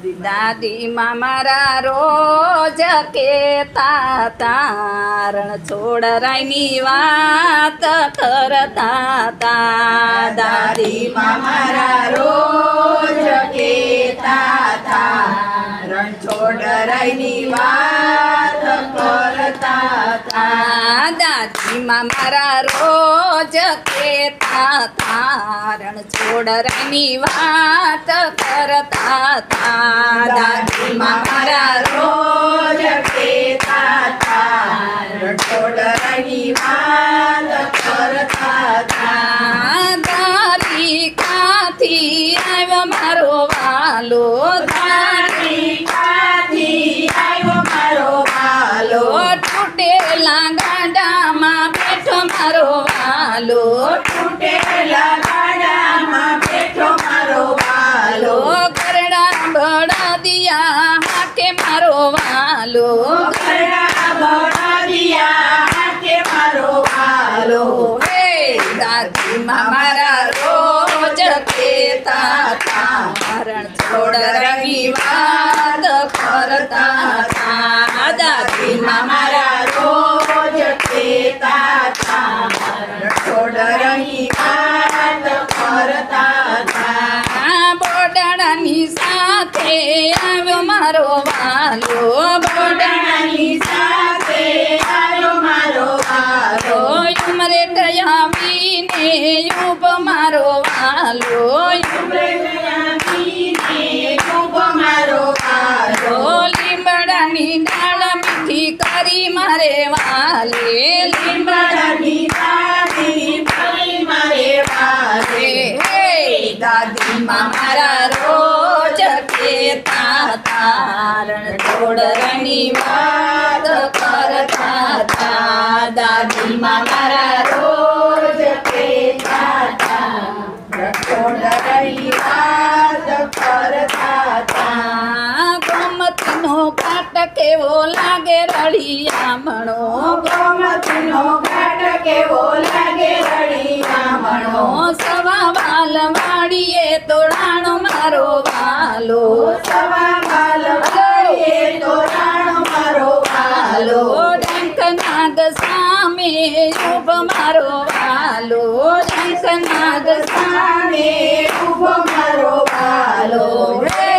દાદીમાં મારા રોજ કેતા તારણ છોડરાયની વાત કરતા તા. દાદીમાં મારા રોજ કેતા તારણ છોડરાયની વાત કરતા તા. દાદીમાં મારા રોજ કેતા તારણ છોડરાયની વાત કરતા તા. દાદીમાં મારા રોજ કેતા તારણ છોડરાયની વાત કરતા તા. દ્વારિકાથી આવ્યો મારો વાલો, દ્વારિકાથી આવ્યો મારો વાલો, તૂટેલા ગાડામાં બેઠો મારો વાલો, તૂટેલા ગાડામાં બેઠો મારો વાલો, ગરડા બળદિયા હાકે મારો વાલો, ગરડા બળદિયા હાકે મારો વાલો. હે દાદીમાં મારા રોજ કેતા તારણ છોડરાયની વાત કરતા તા. દાદીમાં મારા રોજ કેતા તારણ છોડરાયની વાત કરતા તા. બોડાણાની સાથે આવ્યો મારો વાલો, બોડાણાની સાથે આવ્યો મારો વાલો, ઉમરે આવીને યુબ મારો વાલો, મારો વાલો, લીમડાની ડાળ મીઠી કરી મારે વાલે, લીમડાની ડાળી કરી મારે વાલે. હે દાદીમાં મારા રોજ કેતા તારણ છોડરાયની વાત કરતા તા. દાદીમાં મારા રોજ કેતા તારણ છોડરાયની વાત કરતા તા. ગોમતીનો ઘાટ કેવો લાગે રળિયામણો, ગોમતીનો ઘાટ કેવો લાગે રળિયામણો, સવા વાલ વાળીએ તોડાણો મારો વાલો, સવા વાલ વાળીએ તોડાણો મારો વાલો, ડંક નાગ સામે ઉભો મારો વાલો, ડંક નાગ સામે ઊભો મારો વાલો. હે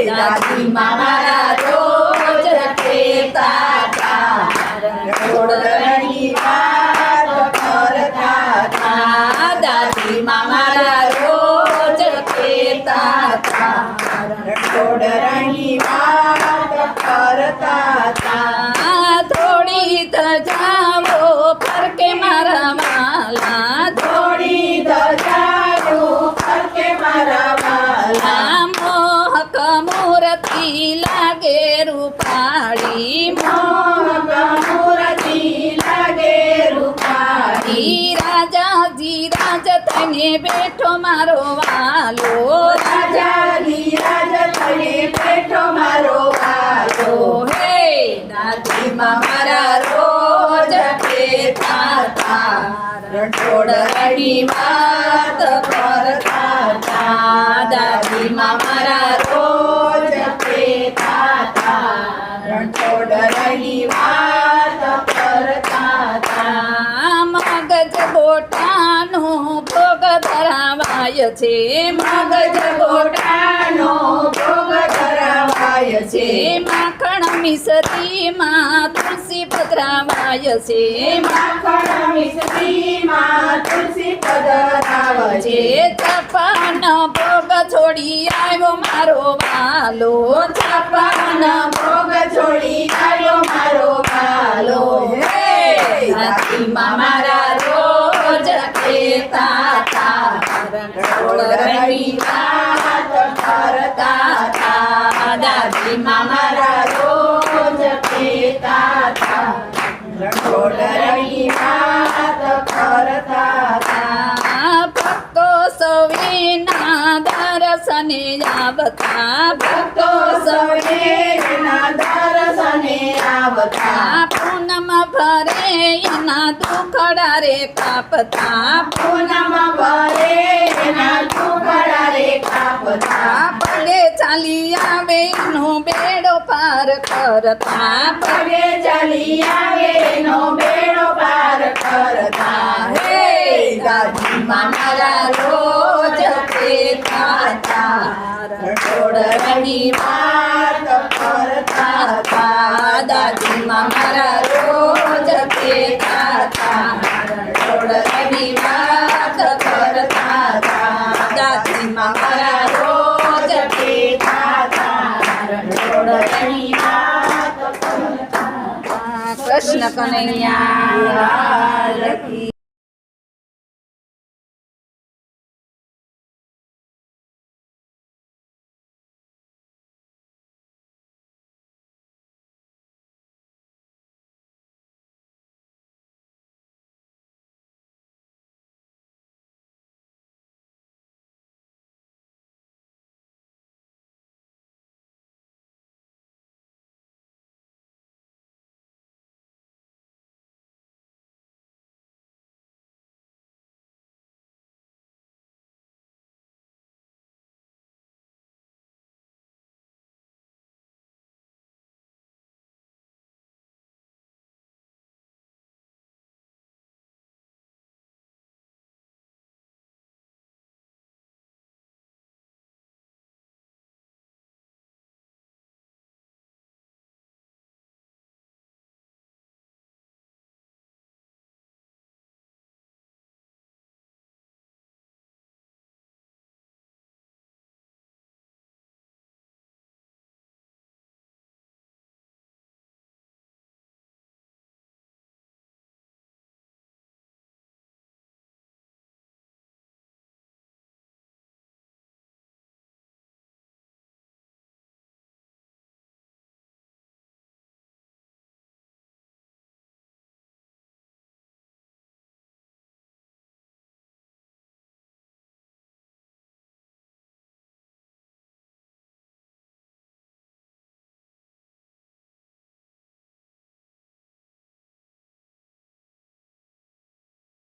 દાદીમાં મારા રોજ કેતા તારણ છોડરાયની વાત કરતા તા. દાદીમાં મારા રોજ કેતા તારણ છોડરાયની વાત કરતા તા. થોડી ધજાવો ફરકે મારા વાલા, થોડી ધજાયું ફરકે મારા વાલા, મોહક મૂર્તિ લાગે રૂપાળી, મોહક મૂર્તિ લાગે રૂપાળી, રાજાજી રાજ થઈને બેઠો મારો વાલો, રાજાની રાજ થઈને બેઠો મારો વાલો. હે દાદીમાં મારા રોજ કેતા તારણ છોડરાયની વાત કરતા તા. દાદીમાં મારા રોજ કેતા તારણ છોડરાયની વાત કરતા તા. મગજ બોટાનો ભોગ ધરાવાય છે, મગજ ગોટાનો ભોગ ધરાવાય છે, માખણ મિસરીમાં તુલસી પધરાવાય છે, માખણ મિશ્રીમાં તુલસી પધરાવે છે, જપાન ભોગ છોડી આવ્યો મારો વાલો, જપાન ભોગ છોડી આવ્યો મારો વાલો. હે દાદીમાં મારા રોજ કેતા તારણ છોડરાયની વાત કરતા તા. દાદીમાં મારા રોજ કેતા તારણ છોડરાયની વાત કરતા તા. ભક્તો સવિના દર્શને આવતા, ભક્તો સૌને એના દર્શને આવતા, પૂનમ ભરે એના દુખડા રે કાપતા, પૂનમ ભરે એના દુખડા રે કાપતા, પગે ચાલી આવે નો બેડો પાર કરતા પગે ચાલી આવે નો બેડો પાર કરતા હે દાદીમાં મારા રોજ કહેતા હતા રણછોડરાની વાત કરતા હતા દાદીમાં મારા રોજ કહેતા હતા રણછોડરાની વાત કરતા હતા દાદીમાં મારા રોજ કહેતા હતા રણછોડરાની વાત કરતા હતા. કૃષ્ણ કનૈયા લાલ કી